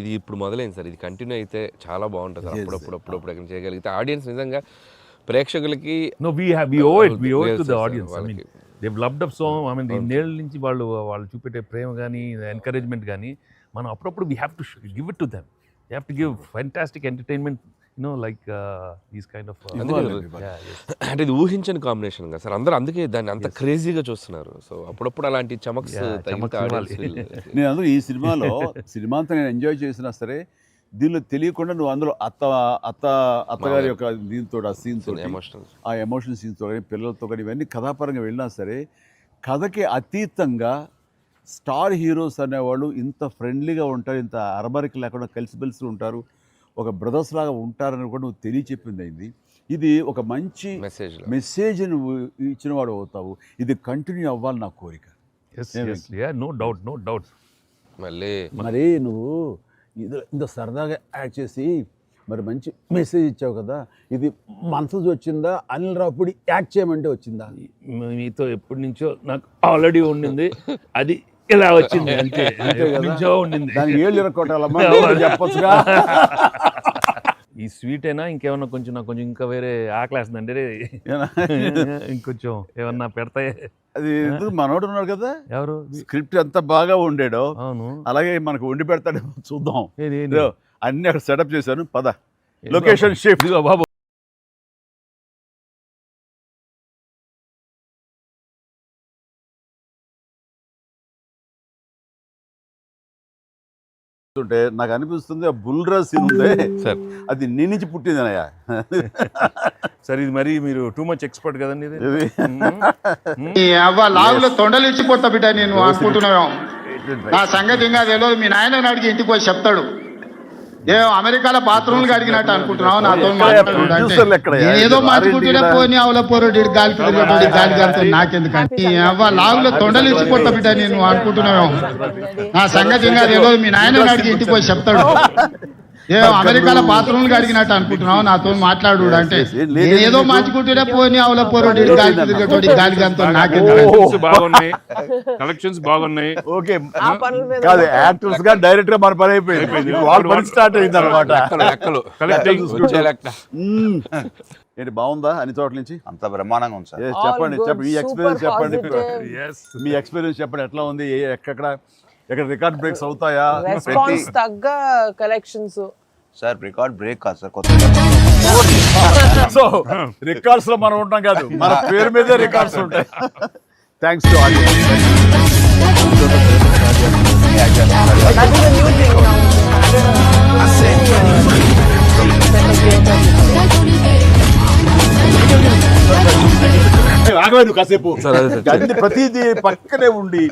ఇది ఇప్పుడు మొదలైంది సార్. ఇది కంటిన్యూ అయితే చాలా బాగుంటుంది సార్. అప్పుడప్పుడు ఎక్కడ చేయగలిగితే ఆడియన్స్ నిజంగా ప్రేక్షకులకి we owe it to the audience. I mean, they've loved up so. I mean, ఇన్నేళ్ళ నుంచి వాళ్ళు చూపెట్టే ప్రేమ కానీ ఎంకరేజ్మెంట్ కానీ మనం అప్పుడప్పుడు we have to give it to them. You have to give fantastic entertainment, like these kind of అంటే ఇది ఊహించని combination కదా సార్. అందరూ అందుకే దాన్ని అంత క్రేజీగా చూస్తున్నారు. సో అప్పుడప్పుడు అలాంటి చమక్స్ నేను అందులో ఈ సినిమా అంతా నేను ఎంజాయ్ చేసినా సరే దీనిలో తెలియకుండా నువ్వు అందులో అత్తగారి యొక్క దీంతో ఆ సీన్తో ఆ ఎమోషనల్ సీన్స్తో కానీ పిల్లలతో కానీ ఇవన్నీ కథాపరంగా వెళ్ళినా సరే కథకి అతీతంగా స్టార్ హీరోస్ అనేవాళ్ళు ఇంత ఫ్రెండ్లీగా ఉంటారు, ఇంత అరబరికి లేకుండా కలిసిమెలిసి ఉంటారు, ఒక బ్రదర్స్ లాగా ఉంటారని కూడా నువ్వు తెలియచెప్పింది అయింది. ఇది ఒక మంచి మెసేజ్ నువ్వు ఇచ్చిన వాడు అవుతావు. ఇది కంటిన్యూ అవ్వాలి నా కోరిక. No doubt. మరి నువ్వు ఇంత సరదాగా యాక్ట్ చేసి మరి మంచి మెసేజ్ ఇచ్చావు కదా, ఇది మనసు వచ్చిందా అనిల్ రావుపూడి యాక్ట్ చేయమంటే వచ్చిందా? మీతో ఎప్పటి నుంచో నాకు ఆల్రెడీ ఉండింది, అది ఇలా వచ్చింది అంతే. నుంచో ఉండింది, దానికి ఏళ్ళు ఇరక్కొట్టాలమ్మా చెప్పొచ్చుగా. ఈ స్వీట్ అయినా ఇంకేమన్నా కొంచెం నాకు కొంచెం ఇంకా వేరే ఆకలేస్తుందంటే ఇంకొంచెం ఏమన్నా పెడతాయి. అది మనోడు ఉన్నాడు కదా, ఎవరు స్క్రిప్ట్ ఎంత బాగా వండాడో అవును అలాగే మనకు వండి పెడతాడు. చూద్దాం, అన్ని అక్కడ సెటప్ చేశాను. పద లొకేషన్ షిఫ్ట్ బాబు. ఉంటే నాకు అనిపిస్తుంది ఆ బుల్రాజ్ సీన్ ఉందే సార్, అది నీ నుంచి పుట్టిందనయ్యా. సరే ఇది మరి మీరు టూ మచ్ ఎక్స్పర్ట్ కదండి. లాగులో తొండలు ఇచ్చిపోతా బిడ్డ నేను అనుకుంటున్నావు. నా సంగతి ఇంకా తెలియదు, మీ నాయన అడిగి ఇంటికి పోయి చెప్తాడు. అమెరికాలో బాత్రూమ్లు అడిగినట్టు అనుకుంటున్నావు నాతో ఏదో మార్చుకుంటూనే పోనీ అవల పోరోడి గాలి గాలి నాకెందుకంటే లాగులో తొండలు ఇచ్చిపోతా బిడ్డ నేను అనుకుంటున్నావు. నా సంగతి ఇంకా తెలియదు, మీ నాయన అడిగి ఇంటికి పోయి చెప్తాడు. అమెరికాలో బాత్రూమ్లు అడిగినట్టు అనుకుంటున్నావు నాతో మాట్లాడు అంటే ఏదో మార్చుకుంటూనే పోనీ అవల పోరోడి గాలి గాలితో నాకెందుకు. బాగున్నాయి, కలెక్షన్స్ బాగున్నాయి. ఓకే కాదు, యాక్టర్స్ గా డైరెక్ట్ గా మన పని అయిపోయింది, వాళ్ళ పని స్టార్ట్ అయింది అనమాట. ఏంటి బాగుందా అన్ని చోట్ల నుంచి? అంత బ్రహ్మాండంగా ఉంది సార్. చెప్పండి మీ ఎక్స్పీరియన్స్ చెప్పండి. మీ ఎక్స్పీరియన్స్ చెప్పండి, ఎట్లా ఉంది? ఎక్కడ రికార్డ్ బ్రేక్స్ అవుతాయా? తగ్గ కలెక్షన్స్ సార్. రికార్డ్ బ్రేక్ కాదు సార్, కొత్త సో రికార్డ్స్ లో మనం ఉంటాం కాదు, మన పేరు మీదే రికార్డ్స్ ఉంటాయి. థ్యాంక్స్ టు ఆగలేదు కాసేపు, ప్రతిదీ పక్కనే ఉండి